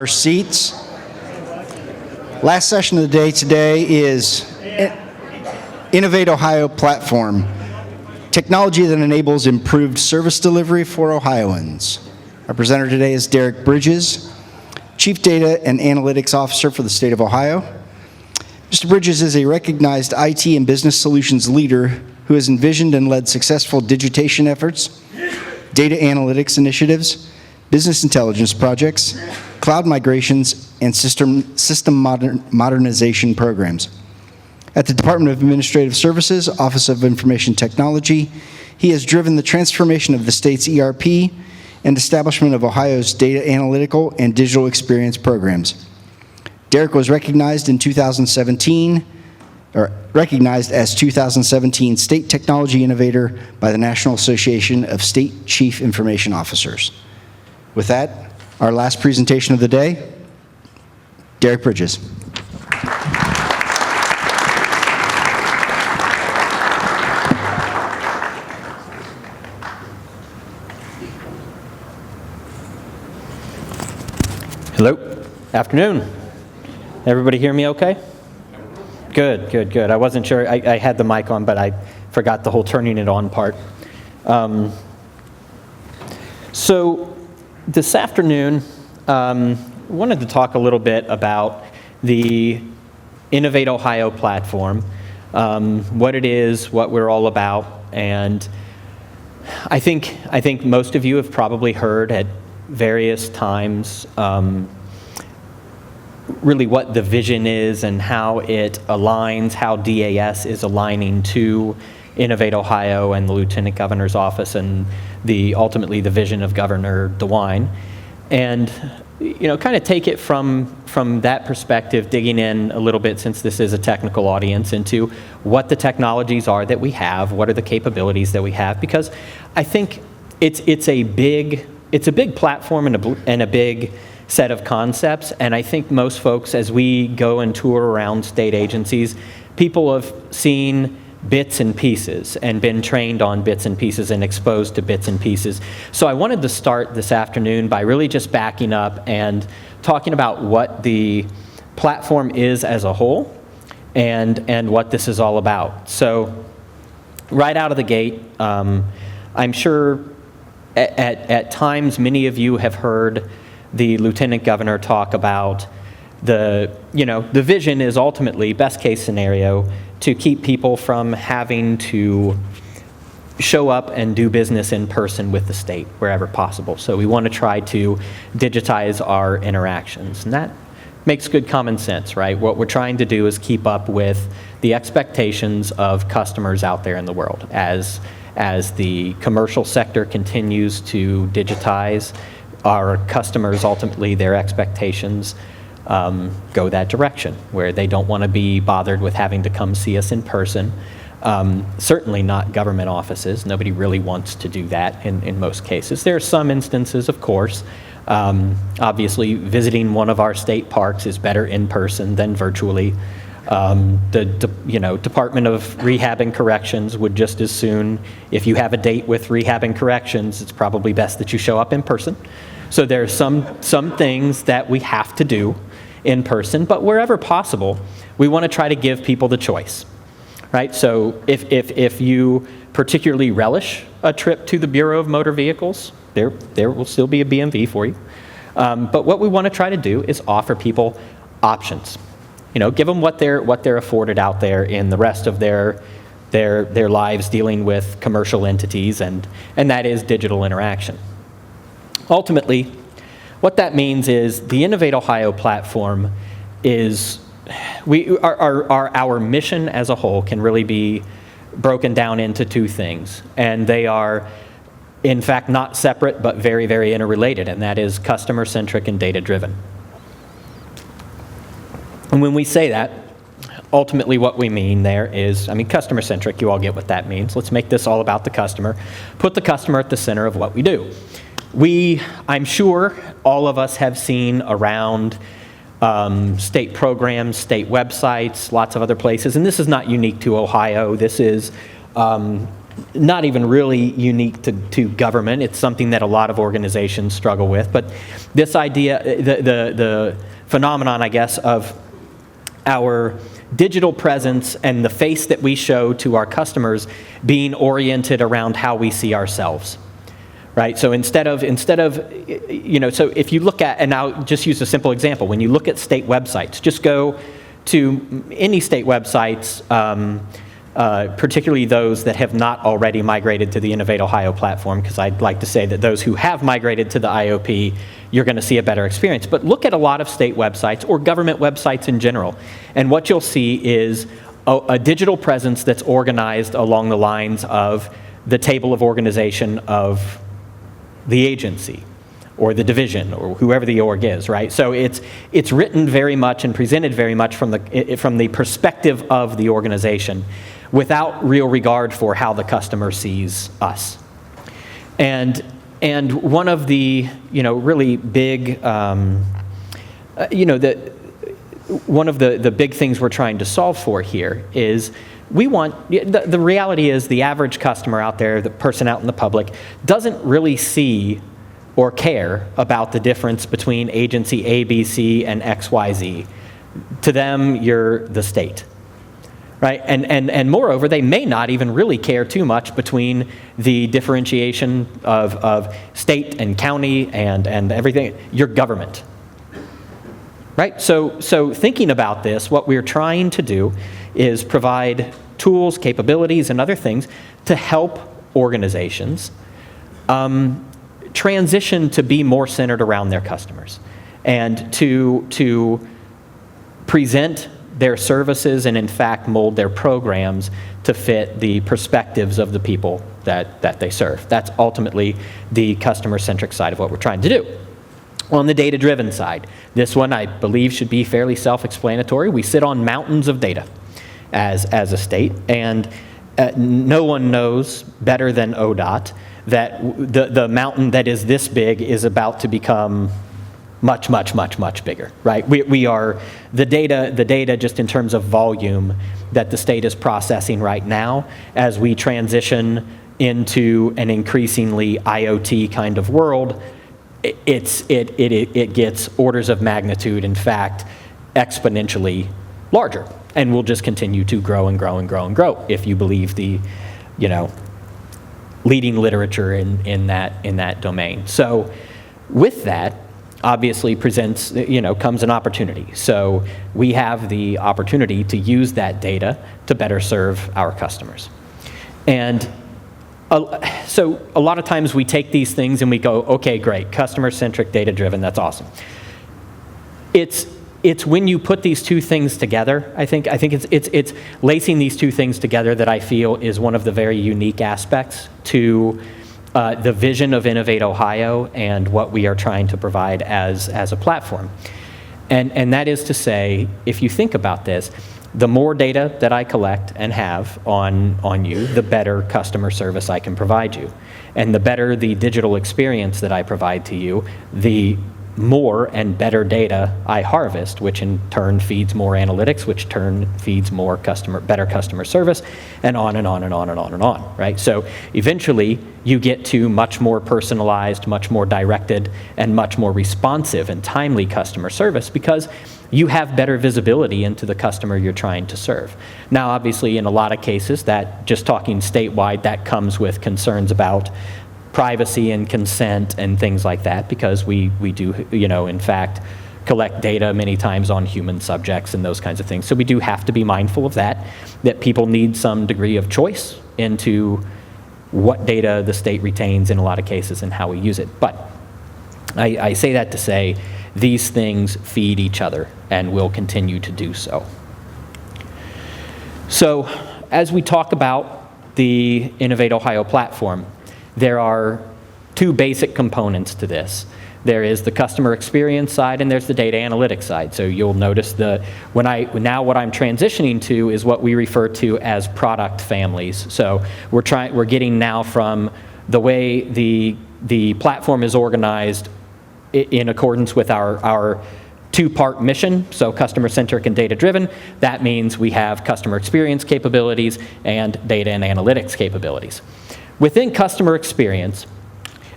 Our seats. Last session of the day today is Innovate Ohio Platform, technology that enables improved service delivery for Ohioans. Our presenter today is Derek Bridges, Chief Data and Analytics Officer for the state of Ohio. Mr. Bridges is a recognized IT and business solutions leader who has envisioned and led successful digitation efforts, data analytics initiatives, business intelligence projects, cloud migrations, and system modernization programs. At the Department of Administrative Services, Office of Information Technology, he has driven the transformation of the state's ERP and establishment of Ohio's data analytical and digital experience programs. Derek was recognized as 2017 State Technology Innovator by the National Association of State Chief Information Officers. With that, our last presentation of the day, Derek Bridges. Hello. Afternoon. Everybody hear me okay? Good, good, good. I wasn't sure. I had the mic on, but I forgot the whole turning it on part. So this afternoon, wanted to talk a little bit about the Innovate Ohio platform, what it is, what we're all about, and I think most of you have probably heard at various times really what the vision is and how it aligns, how DAS is aligning to Innovate Ohio and the Lieutenant Governor's office and ultimately the vision of Governor DeWine. And kind of take it from that perspective, digging in a little bit, since this is a technical audience, into what the technologies are that we have, what are the capabilities that we have, because I think it's a big platform and a big set of concepts, and I think most folks, as we go and tour around state agencies, people have seen bits and pieces and been trained on bits and pieces and exposed to bits and pieces. So I wanted to start this afternoon by really just backing up and talking about what the platform is as a whole and what this is all about. So right out of the gate, I'm sure at times many of you have heard the Lieutenant Governor talk about the vision is ultimately, best case scenario, to keep people from having to show up and do business in person with the state wherever possible. So we want to try to digitize our interactions, and that makes good common sense, right? What we're trying to do is keep up with the expectations of customers out there in the world. As the commercial sector continues to digitize, our customers, ultimately their expectations go that direction, where they don't want to be bothered with having to come see us in person. Certainly not government offices. Nobody really wants to do that in most cases. There are some instances, of course. Obviously, visiting one of our state parks is better in person than virtually. The Department of Rehab and Corrections would just as soon, if you have a date with Rehab and Corrections, it's probably best that you show up in person. So there are some things that we have to do in person, but wherever possible, we want to try to give people the choice, right? So if you particularly relish a trip to the Bureau of Motor Vehicles, there will still be a BMV for you. But what we want to try to do is offer people options. Give them what they're afforded out there in the rest of their lives dealing with commercial entities, and that is digital interaction. Ultimately, what that means is the Innovate Ohio platform is our mission as a whole can really be broken down into two things, and they are in fact not separate but very, very interrelated, and that is customer-centric and data-driven. And when we say that, ultimately what we mean there is, customer-centric, you all get what that means. Let's make this all about the customer. Put the customer at the center of what we do. I'm sure all of us have seen around state programs, state websites, lots of other places, and this is not unique to Ohio. This is not even really unique to government. It's something that a lot of organizations struggle with. But this idea, the phenomenon, I guess, of our digital presence and the face that we show to our customers being oriented around how we see ourselves. Right? So instead of, so if you look at, and I'll just use a simple example, when you look at state websites, just go to any state websites, particularly those that have not already migrated to the Innovate Ohio platform, because I'd like to say that those who have migrated to the IOP, you're going to see a better experience. But look at a lot of state websites or government websites in general, and what you'll see is a digital presence that's organized along the lines of the table of organization of the agency or the division or whoever the org is, right? So it's written very much and presented very much from the perspective of the organization, without real regard for how the customer sees us. And one of the really big one of the big things we're trying to solve for here is we want the reality is the average customer out there, the person out in the public, doesn't really see or care about the difference between agency A, B, C, and X, Y, Z. To them, you're the state. Right? And moreover, they may not even really care too much between the differentiation of state and county and everything. Your government. Right? So thinking about this, what we're trying to do is provide tools, capabilities, and other things to help organizations transition to be more centered around their customers and to present their services and in fact mold their programs to fit the perspectives of the people that they serve. That's ultimately the customer-centric side of what we're trying to do. On the data-driven side, this one I believe should be fairly self-explanatory. We sit on mountains of data as a state, and no one knows better than ODOT that the mountain that is this big is about to become much, much, much, much bigger, right? We are, the data just in terms of volume that the state is processing right now as we transition into an increasingly IoT kind of world, it gets orders of magnitude, in fact, exponentially larger, and will just continue to grow and grow and grow and grow if you believe the, leading literature in that domain. So with that, obviously comes an opportunity. So we have the opportunity to use that data to better serve our customers. And so a lot of times we take these things and we go, okay, great, customer-centric, data-driven, that's awesome. It's when you put these two things together, I think it's lacing these two things together that I feel is one of the very unique aspects to the vision of Innovate Ohio and what we are trying to provide as a platform. And that is to say, if you think about this, the more data that I collect and have on you, the better customer service I can provide you. And the better the digital experience that I provide to you, the more and better data I harvest, which in turn feeds more analytics, which turn feeds more better customer service, and on and on and on and on and on, right? So eventually you get to much more personalized, much more directed, and much more responsive and timely customer service because you have better visibility into the customer you're trying to serve. Now, obviously, in a lot of cases, that, just talking statewide, that comes with concerns about privacy and consent and things like that, because we do, in fact, collect data many times on human subjects and those kinds of things. So we do have to be mindful of that people need some degree of choice into what data the state retains in a lot of cases and how we use it. But I say that to say these things feed each other and will continue to do so. So as we talk about the Innovate Ohio platform, there are two basic components to this. There is the customer experience side and there's the data analytics side. So you'll notice now what I'm transitioning to is what we refer to as product families. So we're getting now from the way the platform is organized in accordance with our two-part mission, so customer-centric and data-driven. That means we have customer experience capabilities and data and analytics capabilities. Within customer experience,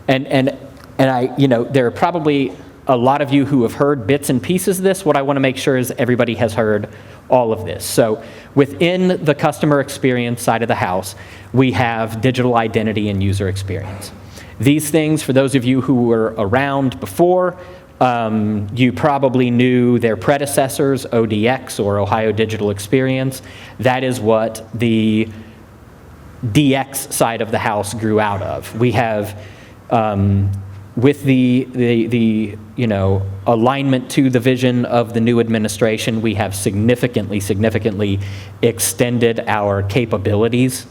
and I, there are probably a lot of you who have heard bits and pieces of this. What I want to make sure is everybody has heard all of this. So within the customer experience side of the house, we have digital identity and user experience. These things, for those of you who were around before, you probably knew their predecessors, ODX or Ohio Digital Experience. That is what the DX side of the house grew out of. We have, with the alignment to the vision of the new administration, we have significantly extended our capabilities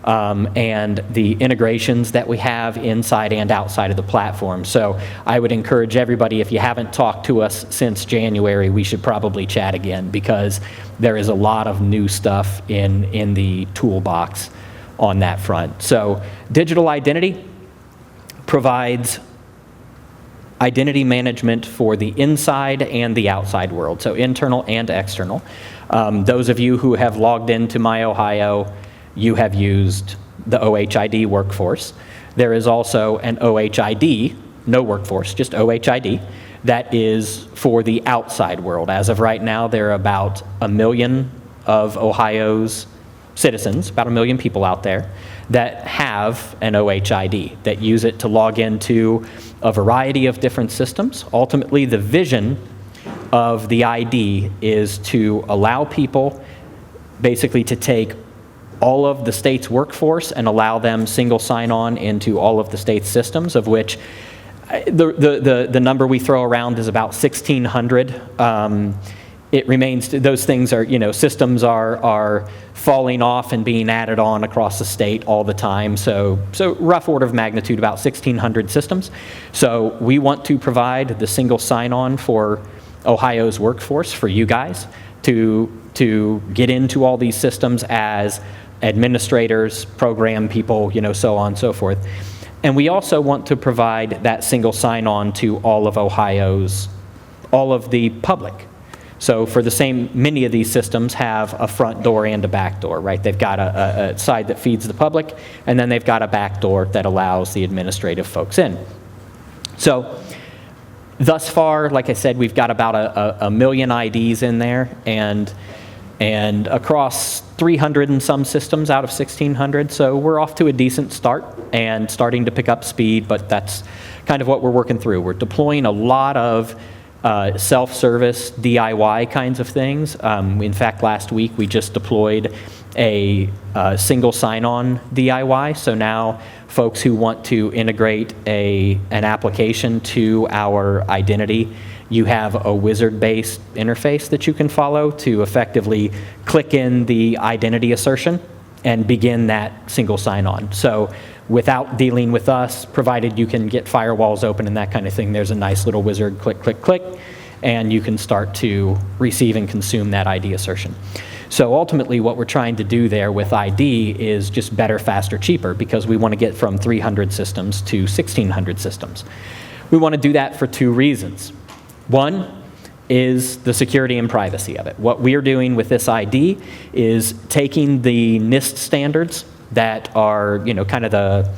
and the integrations that we have inside and outside of the platform. So I would encourage everybody, if you haven't talked to us since January, we should probably chat again, because there is a lot of new stuff in the toolbox on that front. So digital identity provides identity management for the inside and the outside world, so internal and external. Those of you who have logged into MyOhio, you have used the OHID workforce. There is also an OHID, no workforce, just OHID, that is for the outside world. As of right now, there are about 1 million of Ohio's citizens, about 1 million people out there, that have an OHID, that use it to log into a variety of different systems. Ultimately, the vision of the ID is to allow people basically to take all of the state's workforce and allow them single sign-on into all of the state's systems, of which the number we throw around is about 1,600. It remains, those things are, systems are falling off and being added on across the state all the time. So rough order of magnitude, about 1,600 systems. So we want to provide the single sign-on for Ohio's workforce, for you guys, to get into all these systems as administrators, program people, so on and so forth. And we also want to provide that single sign-on to all of the public. So for the same, many of these systems have a front door and a back door, right? They've got a side that feeds the public, and then they've got a back door that allows the administrative folks in. So thus far, like I said, we've got about a million IDs in there, and across 300 and some systems out of 1,600. So we're off to a decent start and starting to pick up speed, but that's kind of what we're working through. We're deploying a lot of self-service DIY kinds of things. In fact, last week we just deployed a single sign-on DIY. So now folks who want to integrate an application to our identity, you have a wizard-based interface that you can follow to effectively click in the identity assertion and begin that single sign-on. So without dealing with us, provided you can get firewalls open and that kind of thing, there's a nice little wizard, click, click, click, and you can start to receive and consume that ID assertion. So ultimately what we're trying to do there with ID is just better, faster, cheaper, because we want to get from 300 systems to 1,600 systems. We want to do that for two reasons. One is the security and privacy of it. What we're doing with this ID is taking the NIST standards that are, kind of the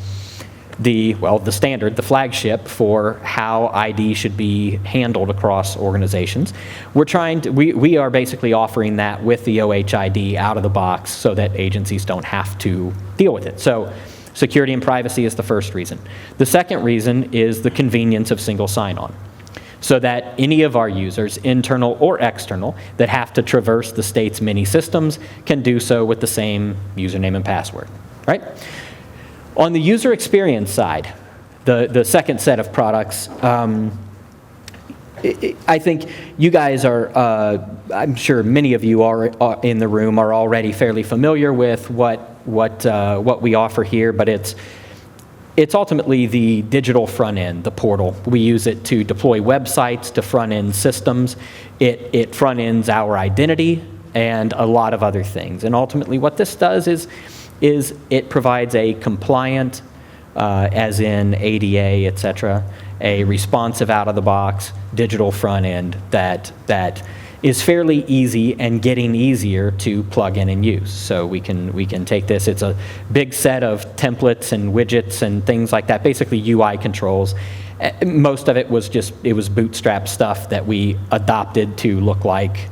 standard, the flagship for how ID should be handled across organizations. We are basically offering that with the OHID out of the box so that agencies don't have to deal with it. So security and privacy is the first reason. The second reason is the convenience of single sign-on, so that any of our users, internal or external, that have to traverse the state's many systems can do so with the same username and password, right? On the user experience side, the second set of products, I think you guys are, I'm sure many of you are in the room are already fairly familiar with what we offer here, but it's ultimately the digital front end, the portal. We use it to deploy websites, to front end systems. It front ends our identity and a lot of other things. And ultimately what this does is it provides a compliant, as in ADA, et cetera, a responsive out of the box digital front end that is fairly easy and getting easier to plug in and use. So we can take this. It's a big set of templates and widgets and things like that, basically UI controls. Most of it was bootstrap stuff that we adopted to look like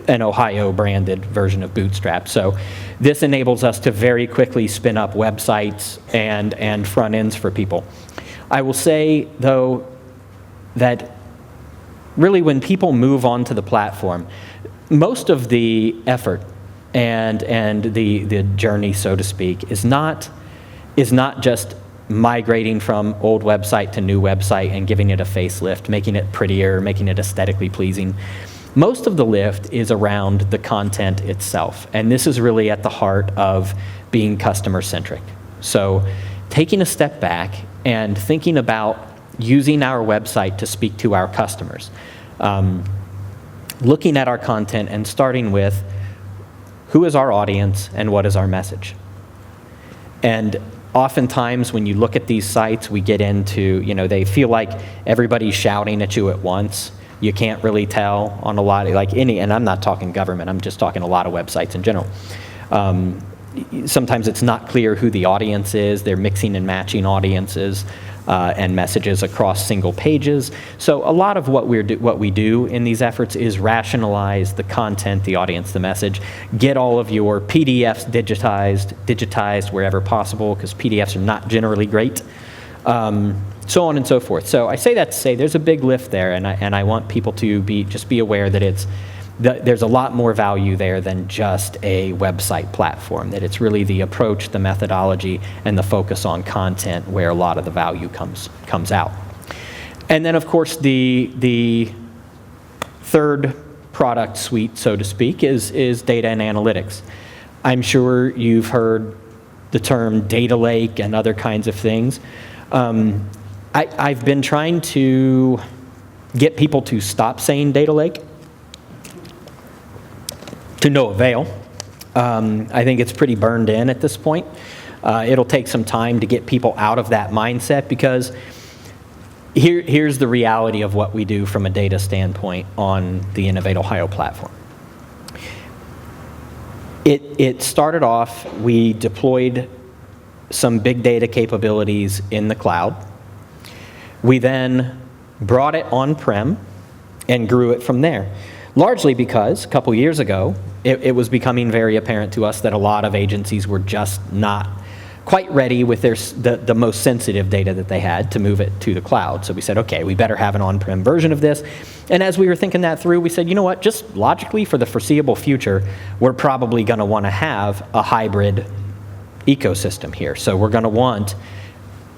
an Ohio branded version of Bootstrap. So this enables us to very quickly spin up websites and front ends for people. I will say, though, that really when people move onto the platform, most of the effort and the journey, so to speak, is not just migrating from old website to new website and giving it a facelift, making it prettier, making it aesthetically pleasing. Most of the lift is around the content itself, and this is really at the heart of being customer-centric. So taking a step back and thinking about using our website to speak to our customers, looking at our content and starting with who is our audience and what is our message. And oftentimes when you look at these sites, we get into, they feel like everybody's shouting at you at once. You can't really tell on a lot of, and I'm not talking government, I'm just talking a lot of websites in general. Sometimes it's not clear who the audience is. They're mixing and matching audiences and messages across single pages. So a lot of what we do in these efforts is rationalize the content, the audience, the message, get all of your PDFs digitized wherever possible, because PDFs are not generally great, so on and so forth. So I say that to say there's a big lift there, and I want people to be aware that there's a lot more value there than just a website platform, that it's really the approach, the methodology, and the focus on content where a lot of the value comes out. And then, of course, the third product suite, so to speak, is data and analytics. I'm sure you've heard the term data lake and other kinds of things. I've been trying to get people to stop saying data lake, to no avail. I think it's pretty burned in at this point. It'll take some time to get people out of that mindset, because here's the reality of what we do from a data standpoint on the Innovate Ohio platform. It started off, we deployed some big data capabilities in the cloud. We then brought it on-prem and grew it from there. Largely because a couple years ago, it was becoming very apparent to us that a lot of agencies were just not quite ready with the most sensitive data that they had to move it to the cloud. So we said, okay, we better have an on-prem version of this. And as we were thinking that through, we said, you know what, just logically for the foreseeable future, we're probably going to want to have a hybrid ecosystem here. So we're going to want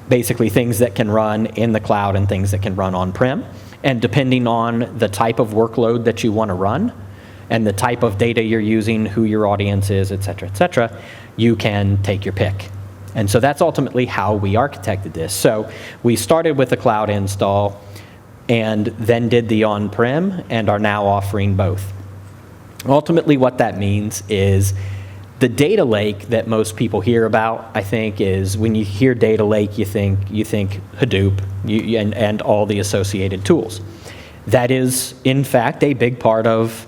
basically things that can run in the cloud and things that can run on-prem. And depending on the type of workload that you want to run and the type of data you're using, who your audience is, et cetera, you can take your pick. And so that's ultimately how we architected this. So we started with a cloud install and then did the on-prem and are now offering both. Ultimately what that means is the data lake that most people hear about, I think, is when you hear data lake, you think Hadoop and all the associated tools. That is, in fact, a big part of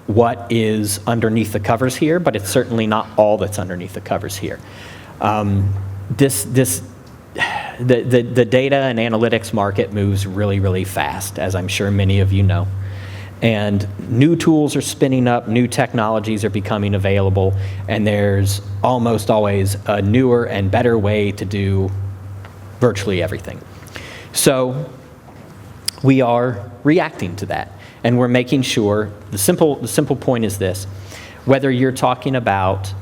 what is underneath the covers here, but it's certainly not all that's underneath the covers here. The data and analytics market moves really, really fast, as I'm sure many of you know. And new tools are spinning up, new technologies are becoming available, and there's almost always a newer and better way to do virtually everything. So we are reacting to that, and we're making sure, the simple point is this: whether you're talking about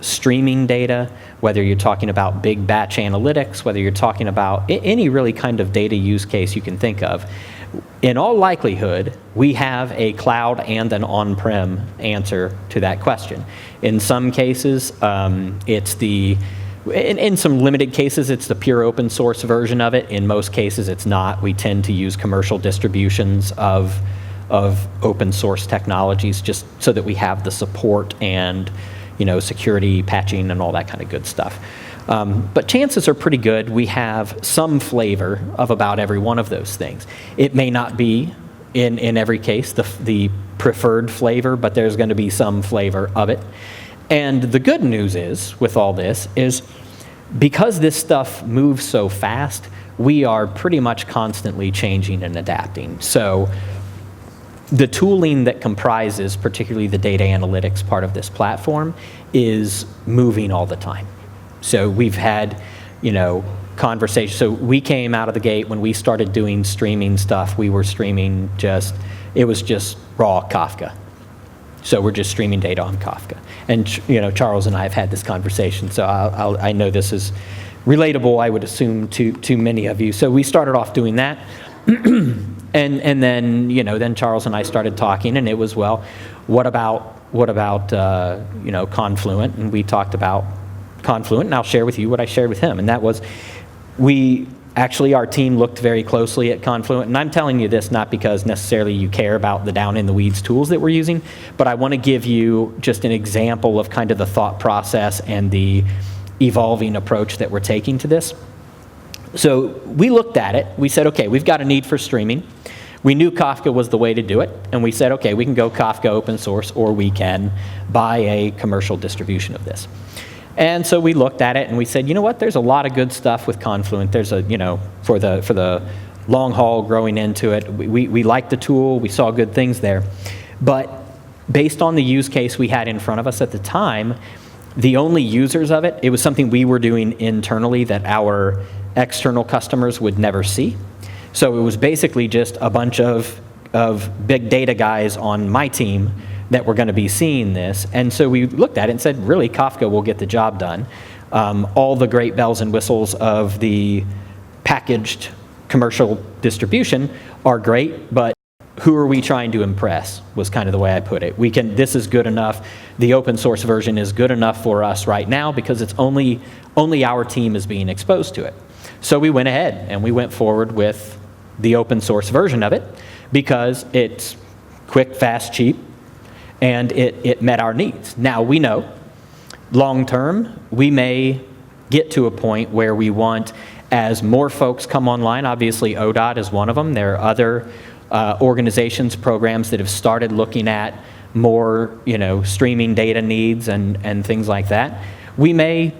streaming data, whether you're talking about big batch analytics, whether you're talking about any really kind of data use case you can think of, in all likelihood, we have a cloud and an on-prem answer to that question. In some cases, in some limited cases, it's the pure open source version of it. In most cases, it's not. We tend to use commercial distributions of open source technologies just so that we have the support and security, patching, and all that kind of good stuff. But chances are pretty good we have some flavor of about every one of those things. It may not be, in every case, the preferred flavor, but there's going to be some flavor of it. And the good news is, with all this, is because this stuff moves so fast, we are pretty much constantly changing and adapting. So the tooling that comprises particularly the data analytics part of this platform is moving all the time. So we've had, conversations. So we came out of the gate when we started doing streaming stuff, we were streaming it was just raw Kafka. So we're just streaming data on Kafka. And, Charles and I have had this conversation, so I know this is relatable, I would assume, to many of you. So we started off doing that. and then, then Charles and I started talking, and it was, well, what about Confluent? And we talked about Confluent, and I'll share with you what I shared with him. And that was, our team looked very closely at Confluent, and I'm telling you this not because necessarily you care about the down-in-the-weeds tools that we're using, but I want to give you just an example of kind of the thought process and the evolving approach that we're taking to this. So we looked at it. We said, okay, we've got a need for streaming. We knew Kafka was the way to do it, and we said, okay, we can go Kafka open source, or we can buy a commercial distribution of this. And so we looked at it and we said, you know what, there's a lot of good stuff with Confluent. There's for the long haul growing into it, we liked the tool, we saw good things there. But based on the use case we had in front of us at the time, the only users of it, it was something we were doing internally that our external customers would never see. So it was basically just a bunch of big data guys on my team that were going to be seeing this. And so we looked at it and said, really, Kafka will get the job done. All the great bells and whistles of the packaged commercial distribution are great, but who are we trying to impress was kind of the way I put it. This is good enough. The open source version is good enough for us right now because it's only our team is being exposed to it. So we went ahead and we went forward with the open source version of it because it's quick, fast, cheap, and it met our needs. Now we know, long term, we may get to a point where we want, as more folks come online, obviously ODOT is one of them. There are other organizations, programs that have started looking at more, streaming data needs and things like that. We may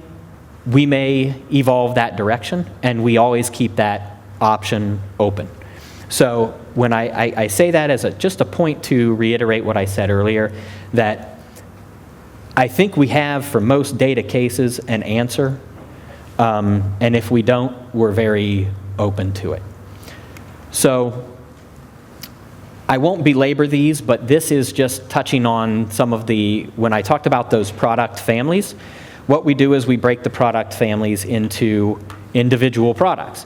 evolve that direction, and we always keep that option open. So when I say that as just a point to reiterate what I said earlier, that I think we have, for most data cases, an answer, and if we don't, we're very open to it. So I won't belabor these, but this is just touching on some of when I talked about those product families, what we do is we break the product families into individual products.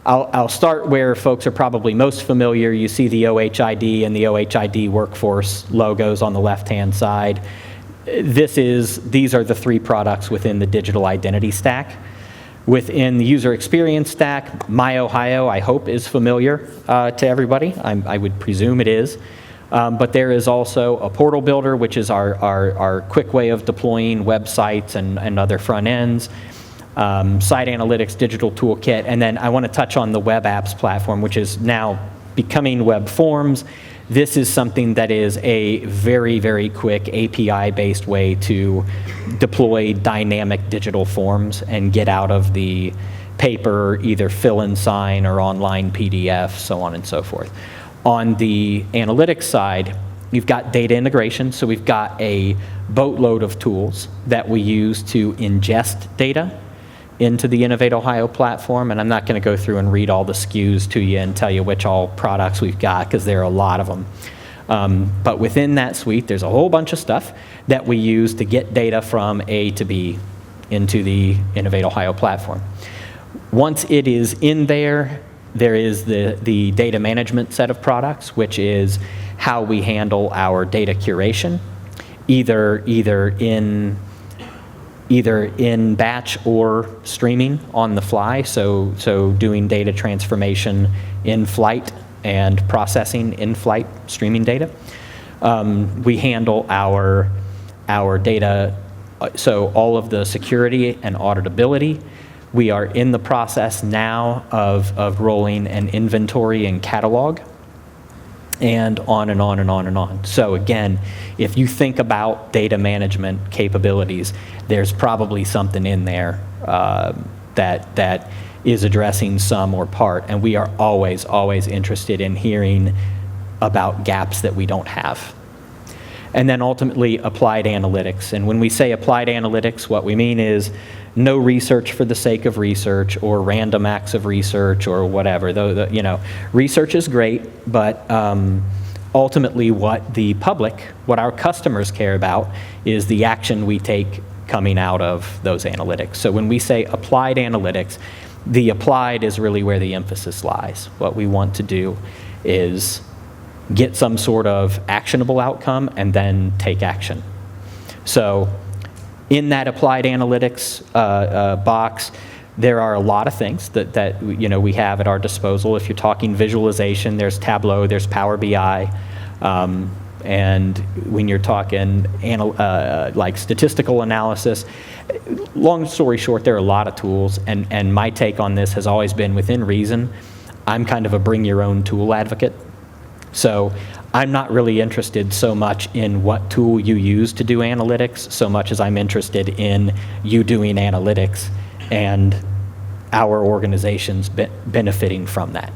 I'll start where folks are probably most familiar. You see the OHID and the OHID workforce logos on the left-hand side. These are the three products within the digital identity stack. Within the user experience stack, MyOhio, I hope, is familiar to everybody. I would presume it is. But there is also a portal builder, which is our quick way of deploying websites and other front ends. Site Analytics Digital Toolkit, and then I want to touch on the Web Apps platform, which is now becoming Web Forms. This is something that is a very, very quick API-based way to deploy dynamic digital forms and get out of the paper, either fill and sign or online PDF, so on and so forth. On the analytics side, you've got data integration, so we've got a boatload of tools that we use to ingest data into the Innovate Ohio platform, and I'm not going to go through and read all the SKUs to you and tell you which all products we've got, because there are a lot of them. But within that suite, there's a whole bunch of stuff that we use to get data from A to B into the Innovate Ohio platform. Once it is in there, there is the data management set of products, which is how we handle our data curation, either in batch or streaming on the fly, so doing data transformation in flight and processing in flight streaming data. We handle our data So all of the security and auditability. We are in the process now of rolling an inventory and catalog, and on and on and on and on. So again, if you think about data management capabilities, there's probably something in there that is addressing some or part, and we are always interested in hearing about gaps that we don't have. And then ultimately, applied analytics. And when we say applied analytics, what we mean is no research for the sake of research or random acts of research or whatever. Though, research is great, but ultimately what the public, what our customers care about is the action we take coming out of those analytics. So when we say applied analytics, the applied is really where the emphasis lies. What we want to do is get some sort of actionable outcome and then take action. So in that applied analytics box, there are a lot of things that we have at our disposal. If you're talking visualization, there's Tableau, there's Power BI, and when you're talking like statistical analysis, long story short, there are a lot of tools, and my take on this has always been within reason. I'm kind of a bring your own tool advocate. So I'm not really interested so much in what tool you use to do analytics, so much as I'm interested in you doing analytics and our organizations benefiting from that.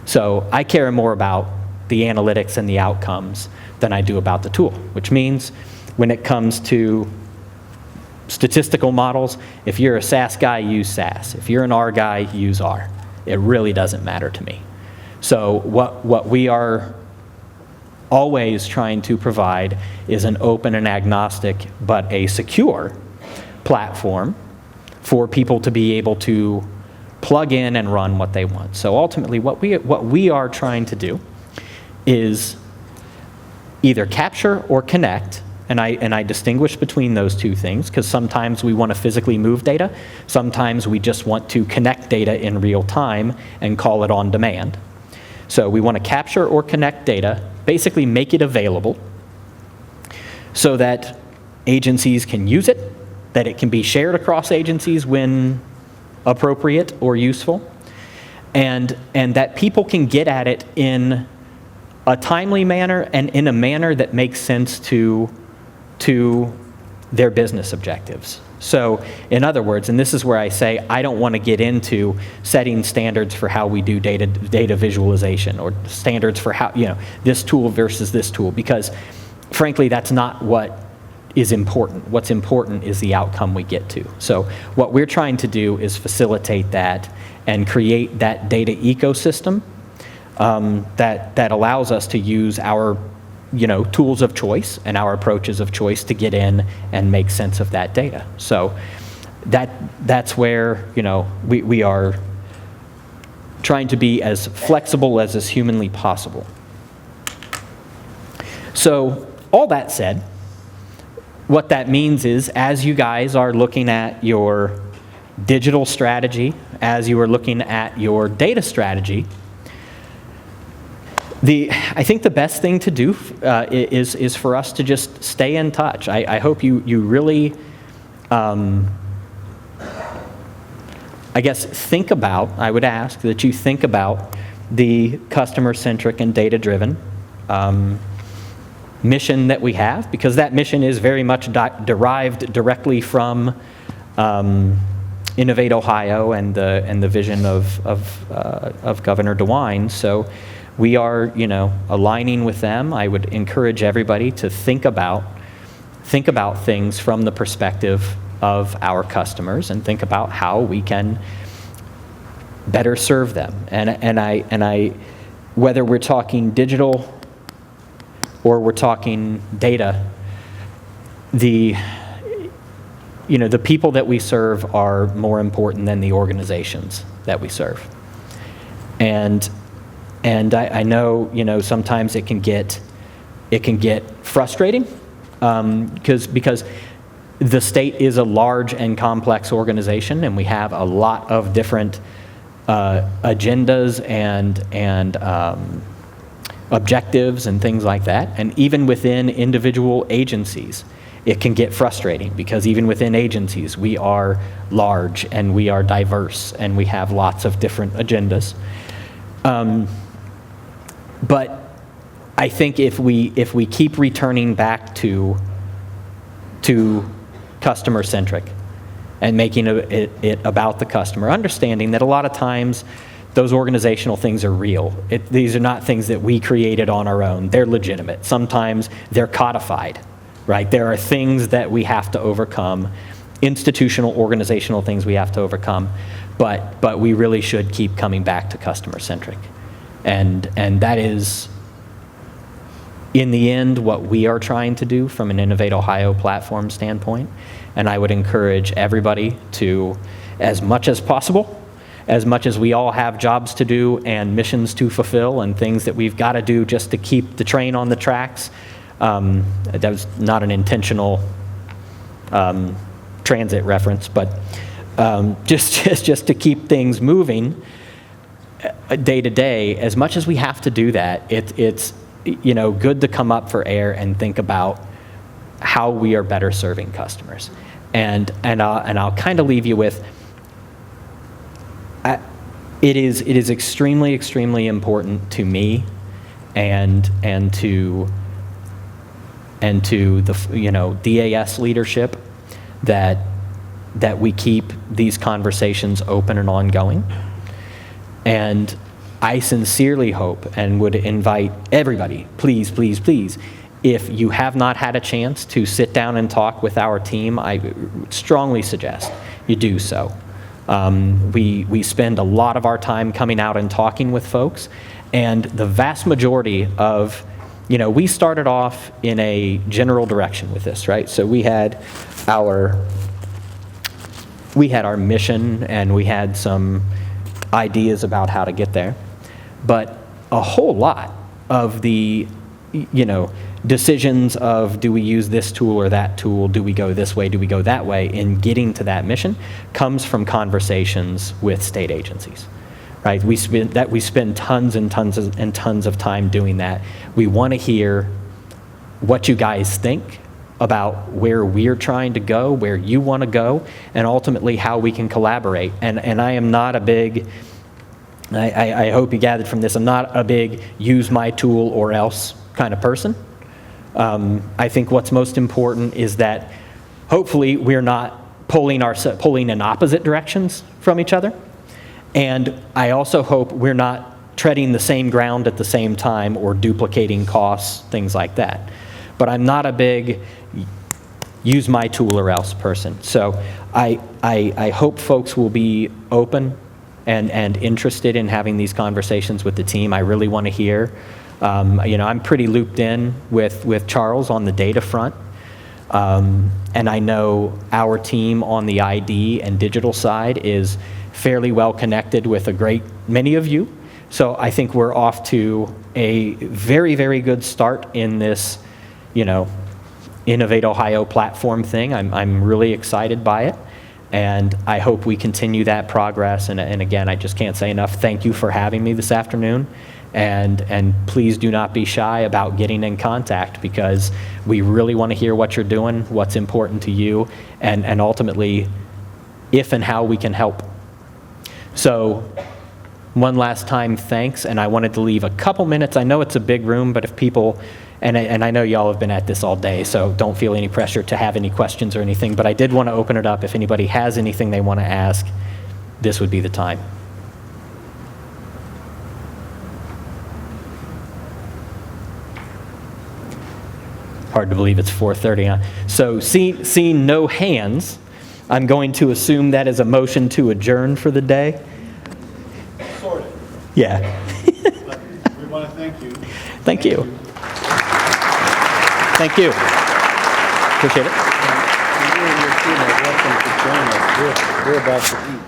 So I care more about the analytics and the outcomes than I do about the tool, which means when it comes to statistical models, if you're a SAS guy, use SAS. If you're an R guy, use R. It really doesn't matter to me. So what we are always trying to provide is an open and agnostic, but a secure platform for people to be able to plug in and run what they want. So ultimately, what we are trying to do is either capture or connect, and I distinguish between those two things, because sometimes we want to physically move data, sometimes we just want to connect data in real time and call it on demand. So we want to capture or connect data, basically make it available so that agencies can use it, that it can be shared across agencies when appropriate or useful, and that people can get at it in a timely manner and in a manner that makes sense to their business objectives. So in other words, and this is where I say I don't want to get into setting standards for how we do data visualization or standards for how, this tool versus this tool, because frankly, that's not what is important. What's important is the outcome we get to. So what we're trying to do is facilitate that and create that data ecosystem that allows us to use our tools of choice and our approaches of choice to get in and make sense of that data. So that's where we are trying to be as flexible as is humanly possible. So all that said, what that means is as you guys are looking at your digital strategy, as you are looking at your data strategy, I think the best thing to do is for us to just stay in touch. I hope you really, I would ask that you think about the customer-centric and data-driven mission that we have, because that mission is very much derived directly from Innovate Ohio and the vision of Governor DeWine. So we are, aligning with them. I would encourage everybody to think about things from the perspective of our customers and think about how we can better serve them. And I, whether we're talking digital or we're talking data, the people that we serve are more important than the organizations that we serve. And I know, sometimes it can get frustrating because the state is a large and complex organization, and we have a lot of different agendas and objectives and things like that. And even within individual agencies, it can get frustrating because even within agencies, we are large and we are diverse and we have lots of different agendas. But I think if we keep returning back to customer-centric and making it about the customer, understanding that a lot of times those organizational things are real. These are not things that we created on our own. They're legitimate. Sometimes they're codified, right? There are things that we have to overcome, institutional, organizational things we have to overcome, but we really should keep coming back to customer-centric. And that is, in the end, what we are trying to do from an Innovate Ohio platform standpoint. And I would encourage everybody to, as much as possible, as much as we all have jobs to do and missions to fulfill and things that we've got to do just to keep the train on the tracks. That was not an intentional transit reference, but just to keep things moving day to day. As much as we have to do that, it's good to come up for air and think about how we are better serving customers. And I'll kind of leave you with. It is extremely, extremely important to me and to the DAS leadership that we keep these conversations open and ongoing. And I sincerely hope and would invite everybody, please, please, please, if you have not had a chance to sit down and talk with our team, I strongly suggest you do so. We spend a lot of our time coming out and talking with folks, and the vast majority of, we started off in a general direction with this, right? So we had our mission and we had some ideas about how to get there, but a whole lot of the, decisions of do we use this tool or that tool, do we go this way, do we go that way, in getting to that mission comes from conversations with state agencies, right? We spend tons and tons and tons of time doing that. We want to hear what you guys think about where we're trying to go, where you want to go, and ultimately how we can collaborate. And I am not a big, I hope you gathered from this, I'm not a big use my tool or else kind of person. I think what's most important is that hopefully we're not pulling in opposite directions from each other. And I also hope we're not treading the same ground at the same time or duplicating costs, things like that. But I'm not a big use my tool or else person. So I hope folks will be open and interested in having these conversations with the team. I really want to hear. I'm pretty looped in with Charles on the data front. And I know our team on the ID and digital side is fairly well connected with a great many of you. So I think we're off to a very, very good start in this, Innovate Ohio platform thing. I'm really excited by it. And I hope we continue that progress. And again, I just can't say enough. Thank you for having me this afternoon. And please do not be shy about getting in contact, because we really want to hear what you're doing, what's important to you, and ultimately if and how we can help. So one last time, thanks. And I wanted to leave a couple minutes. I know it's a big room, but if people, and I know y'all have been at this all day, so don't feel any pressure to have any questions or anything, but I did want to open it up. If anybody has anything they want to ask, this would be the time. Hard to believe it's 4:30, huh? So seeing no hands, I'm going to assume that is a motion to adjourn for the day. Sort of. Yeah. But we want to thank you. Thank you. Thank you. Appreciate it. Welcome to join us. We're about to eat.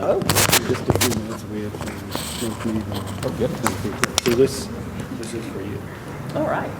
In just a few minutes, we have to drink meat. Oh, good. So this is for you. All right.